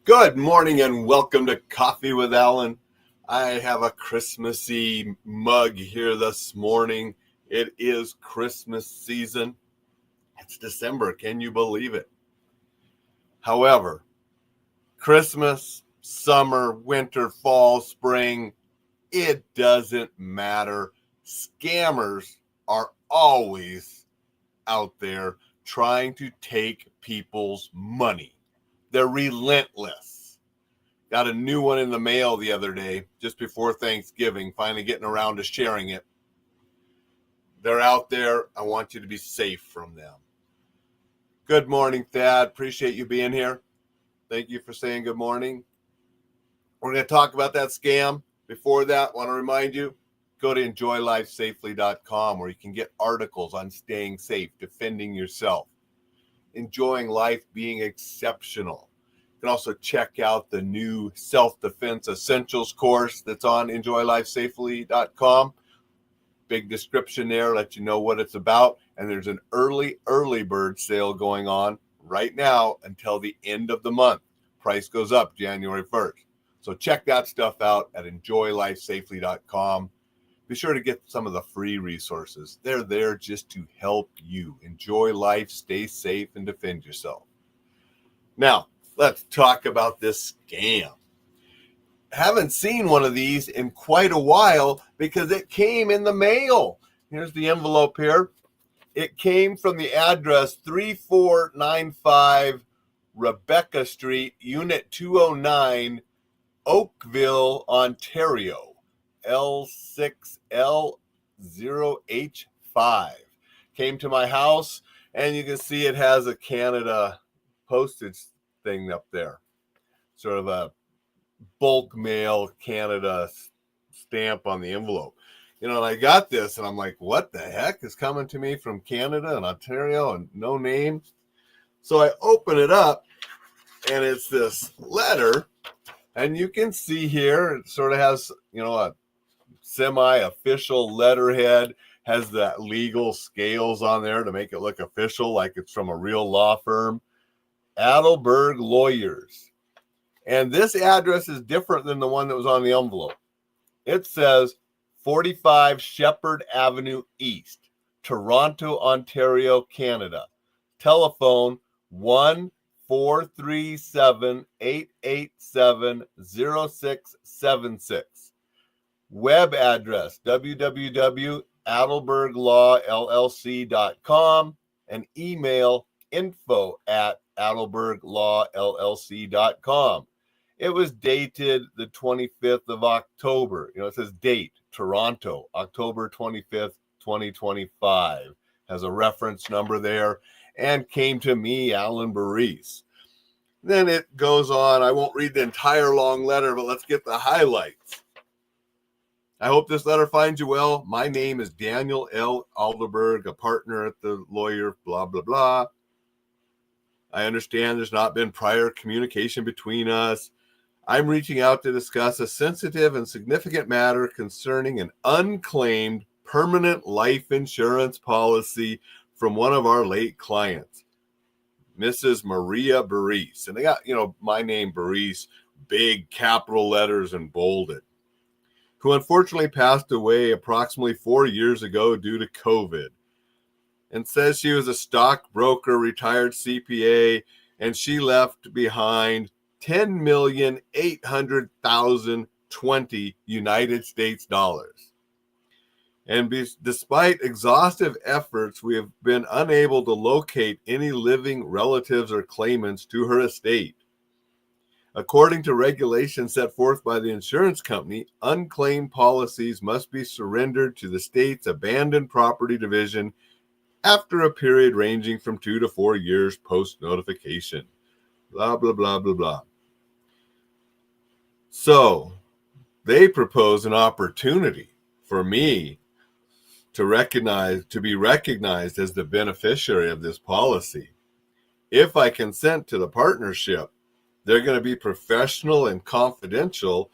Good morning and welcome to Coffee with Alain. I have a Christmassy mug here this morning. It is Christmas season. It's December. Can you believe it? However, Christmas, summer, winter, fall, spring, it doesn't matter. Scammers are always out there trying to take people's money. They're relentless. Got a new one in the mail the other day, just before Thanksgiving, finally getting around to sharing it. They're out there. I want you to be safe from them. Good morning, Thad. Appreciate you being here. Thank you for saying good morning. We're going to talk about that scam. Before that, I want to remind you, go to enjoylifesafely.com where you can get articles on staying safe, defending yourself, enjoying life being exceptional. You can also check out the new Self-Defense Essentials course that's on enjoylifesafely.com. Big description there, let you know what it's about. And there's an early bird sale going on right now until the end of the month. Price goes up January 1st. So check that stuff out at enjoylifesafely.com. Be sure to get some of the free resources. They're there just to help you enjoy life, stay safe, and defend yourself. Now, let's talk about this scam. Haven't seen one of these in quite a while because it came in the mail. Here's the envelope here. It came from the address 3495 Rebecca Street, Unit 209, Oakville, Ontario, L6L0H5. Came to my house, and you can see it has a Canada postage thing up there. Sort of a bulk mail Canada stamp on the envelope. And I got this, and I'm like, what the heck is coming to me from Canada and Ontario and no name? So I open it up, and it's this letter. And you can see here, it sort of has, a semi-official letterhead, has that legal scales on there to make it look official, like it's from a real law firm. Adelberg Lawyers. And this address is different than the one that was on the envelope. It says 45 Shepherd Avenue East, Toronto, Ontario, Canada. Telephone 1-437-887-0676. Web address www.adelberglawllc.com and email info@adelberglawllc.com. It was dated the 25th of October. It says date, Toronto, October 25th, 2025. Has a reference number there and came to me, Alain Baris. Then it goes on. I won't read the entire long letter, but let's get the highlights. I hope this letter finds you well. My name is Daniel L. Adelberg, a partner at the lawyer, blah, blah, blah. I understand there's not been prior communication between us. I'm reaching out to discuss a sensitive and significant matter concerning an unclaimed permanent life insurance policy from one of our late clients, Mrs. Maria Baris. And they got, my name, Baris, big capital letters and bolded, who unfortunately passed away approximately 4 years ago due to COVID. And says she was a stockbroker, retired CPA, and she left behind $10,800,020 United States dollars. And despite exhaustive efforts, we have been unable to locate any living relatives or claimants to her estate. According to regulations set forth by the insurance company, unclaimed policies must be surrendered to the state's abandoned property division after a period ranging from 2 to 4 years post-notification. Blah, blah, blah, blah, blah. So they propose an opportunity for me to be recognized as the beneficiary of this policy. If I consent to the partnership, they're going to be professional and confidential.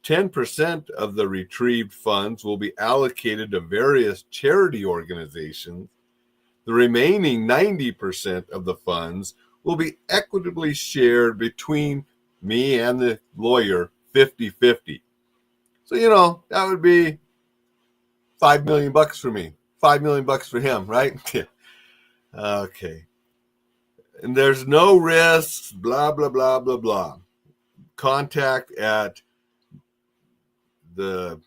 10% of the retrieved funds will be allocated to various charity organizations. The remaining 90% of the funds will be equitably shared between me and the lawyer 50-50. So, that would be $5 million for me, $5 million for him, right? Okay. And there's no risks, blah, blah, blah, blah, blah. Contact at the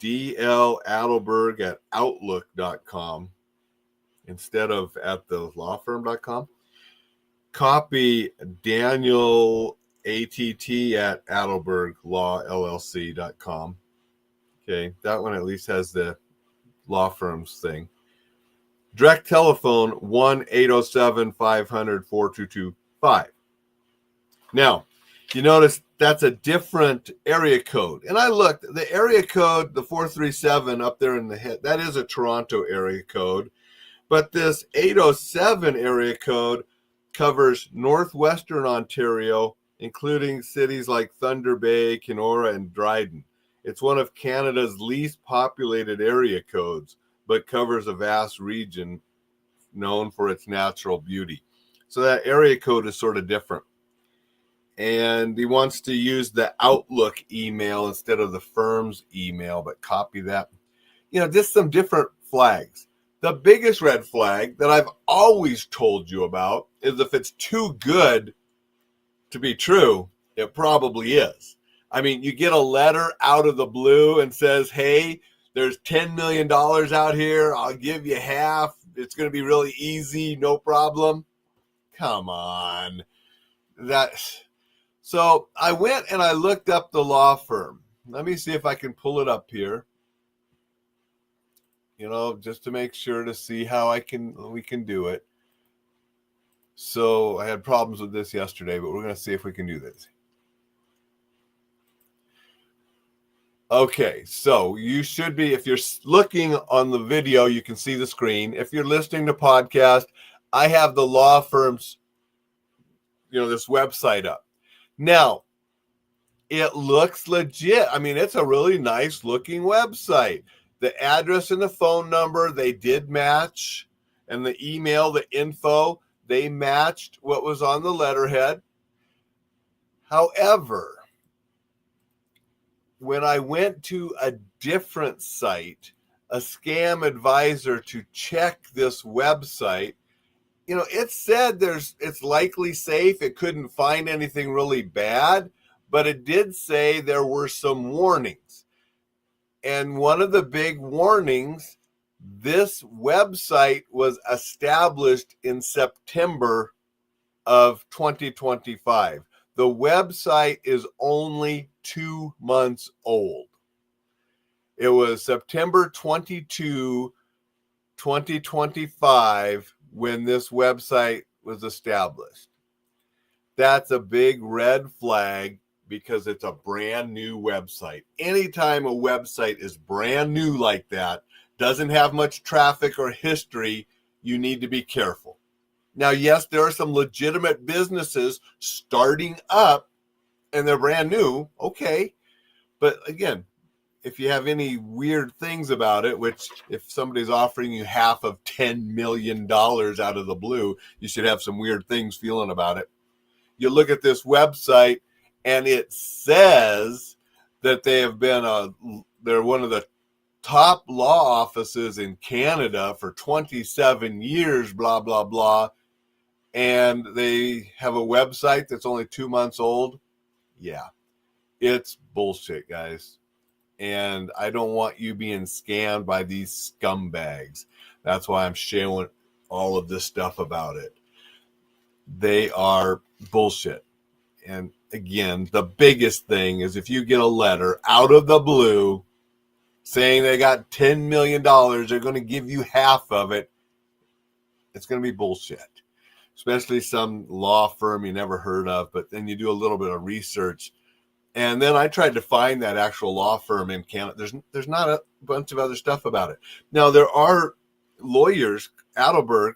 DL Adelberg at outlook.com instead of at the lawfirm.com. Copy Daniel ATT at adelberglawllc.com. Okay, that one at least has the law firm's thing. Direct telephone 1-807-500-4225. Now, you notice that's a different area code. And I looked, the area code, the 437 up there in the head, that is a Toronto area code. But this 807 area code covers northwestern Ontario, including cities like Thunder Bay, Kenora, and Dryden. It's one of Canada's least populated area codes, but covers a vast region known for its natural beauty. So that area code is sort of different. And he wants to use the Outlook email instead of the firm's email, but copy that. Just some different flags. The biggest red flag that I've always told you about is if it's too good to be true, it probably is. I mean, you get a letter out of the blue and says, hey, there's $10 million out here. I'll give you half. It's going to be really easy. No problem. Come on. So I went and I looked up the law firm. Let me see if I can pull it up here. Just to make sure to see how we can do it. So I had problems with this yesterday, but we're going to see if we can do this. Okay, so you should be, if you're looking on the video, you can see the screen. If you're listening to podcast, I have the law firm's, this website up. Now, it looks legit. I mean, it's a really nice looking website. The address and the phone number, they did match. And the email, the info, they matched what was on the letterhead. However, when I went to a different site, a scam advisor, to check this website, it said it's likely safe. It couldn't find anything really bad, but it did say there were some warnings. And one of the big warnings, this website was established in September of 2025. The website is only 2 months old. It was September 22, 2025 when this website was established. That's a big red flag because it's a brand new website. Anytime a website is brand new like that, doesn't have much traffic or history, you need to be careful. Now, yes, there are some legitimate businesses starting up and they're brand new. Okay. But again, if you have any weird things about it, which if somebody's offering you half of $10 million out of the blue, you should have some weird things feeling about it. You look at this website and it says that they're one of the top law offices in Canada for 27 years, blah, blah, blah. And they have a website that's only 2 months old. Yeah, it's bullshit, guys. And I don't want you being scammed by these scumbags. That's why I'm sharing all of this stuff about it. They are bullshit. And again, the biggest thing is if you get a letter out of the blue saying they got $10 million, they're going to give you half of it, it's going to be bullshit. Especially some law firm you never heard of, but then you do a little bit of research. And then I tried to find that actual law firm in Canada. There's not a bunch of other stuff about it. Now, there are lawyers, Adelberg,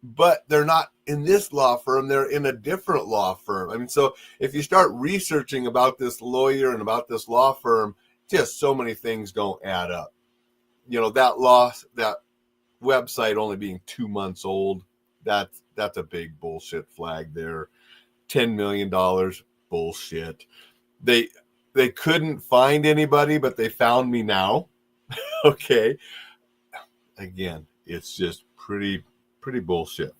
but they're not in this law firm. They're in a different law firm. I mean, so if you start researching about this lawyer and about this law firm, just so many things don't add up. That website only being 2 months old, that's a big bullshit flag there. $10 million. bullshit. They couldn't find anybody, but they found me now. Okay. Again, it's just pretty bullshit.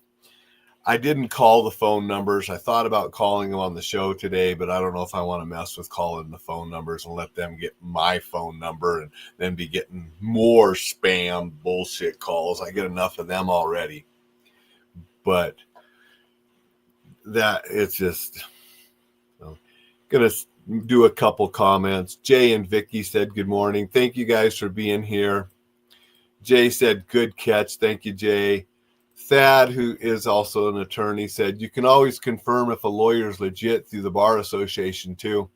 I didn't call the phone numbers. I thought about calling them on the show today, but I don't know if I want to mess with calling the phone numbers and let them get my phone number and then be getting more spam bullshit calls. I get enough of them already. But that it's just gonna do a couple comments. Jay and Vicky said good morning. Thank you guys for being here. Jay said good catch. Thank you, Jay. Thad, who is also an attorney, said you can always confirm if a lawyer is legit through the Bar Association too.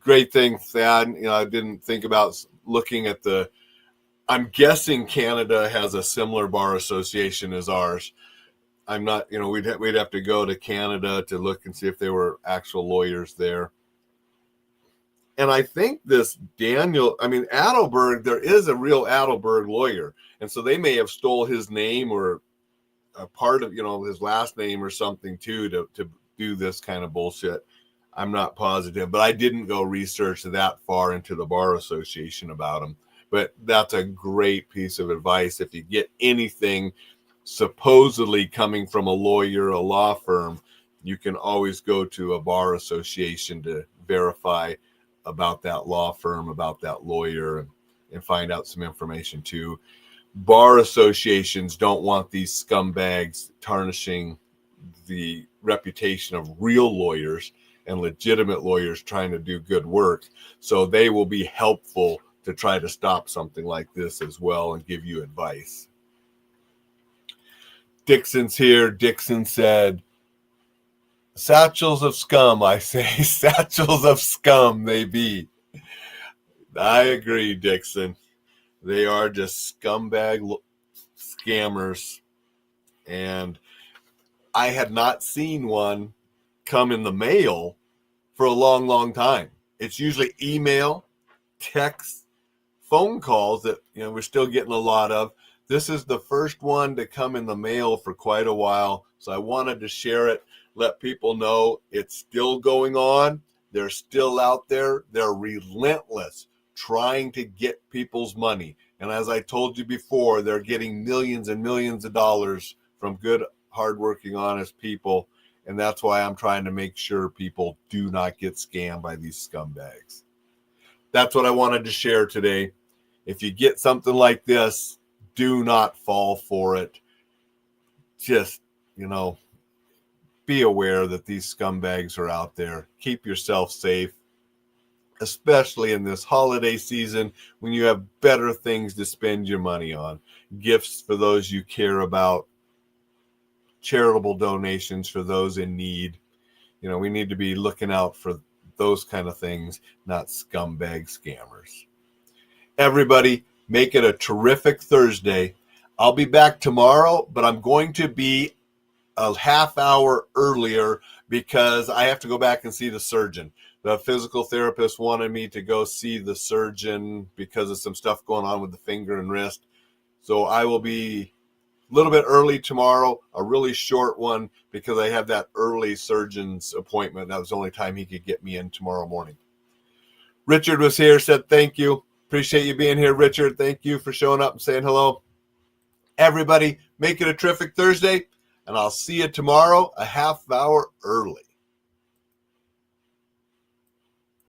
Great thing, Thad. I didn't think about looking at I'm guessing Canada has a similar bar association as ours. I'm not, we'd have to go to Canada to look and see if there were actual lawyers there. And I think this Adelberg, there is a real Adelberg lawyer. And so they may have stole his name or a part of, his last name or something too, to do this kind of bullshit. I'm not positive, but I didn't go research that far into the Bar Association about him. But that's a great piece of advice. If you get anything supposedly coming from a lawyer, a law firm, you can always go to a bar association to verify about that law firm, about that lawyer, and find out some information too. Bar associations don't want these scumbags tarnishing the reputation of real lawyers and legitimate lawyers trying to do good work. So they will be helpful to try to stop something like this as well and give you advice. Dixon's here. Dixon said, satchels of scum, I say. Satchels of scum they be. I agree, Dixon. They are just scumbag scammers. And I had not seen one come in the mail for a long, long time. It's usually email, text, phone calls that we're still getting a lot of. This is the first one to come in the mail for quite a while. So I wanted to share it, let people know it's still going on. They're still out there. They're relentless trying to get people's money. And as I told you before, they're getting millions and millions of dollars from good, hardworking, honest people. And that's why I'm trying to make sure people do not get scammed by these scumbags. That's what I wanted to share today. If you get something like this, do not fall for it. Just, be aware that these scumbags are out there. Keep yourself safe, especially in this holiday season when you have better things to spend your money on. Gifts for those you care about, charitable donations for those in need. We need to be looking out for those kind of things, not scumbag scammers. Everybody, make it a terrific Thursday. I'll be back tomorrow, but I'm going to be a half hour earlier because I have to go back and see the surgeon. The physical therapist wanted me to go see the surgeon because of some stuff going on with the finger and wrist. So I will be a little bit early tomorrow, a really short one because I have that early surgeon's appointment. That was the only time he could get me in tomorrow morning. Richard was here, said thank you. Appreciate you being here, Richard. Thank you for showing up and saying hello. Everybody, make it a terrific Thursday, and I'll see you tomorrow a half hour early.